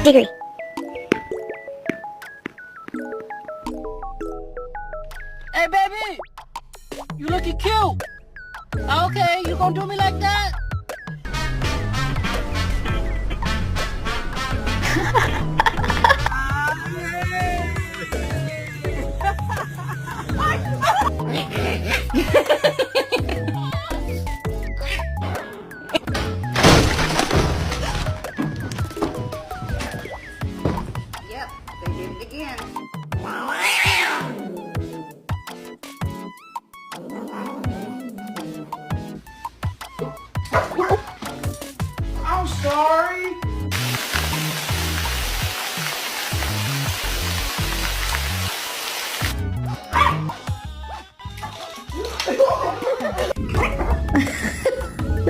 Degree. Hey, baby! You looking cute! Okay, you gonna do me like that? Yep, they did it again. I'm sorry.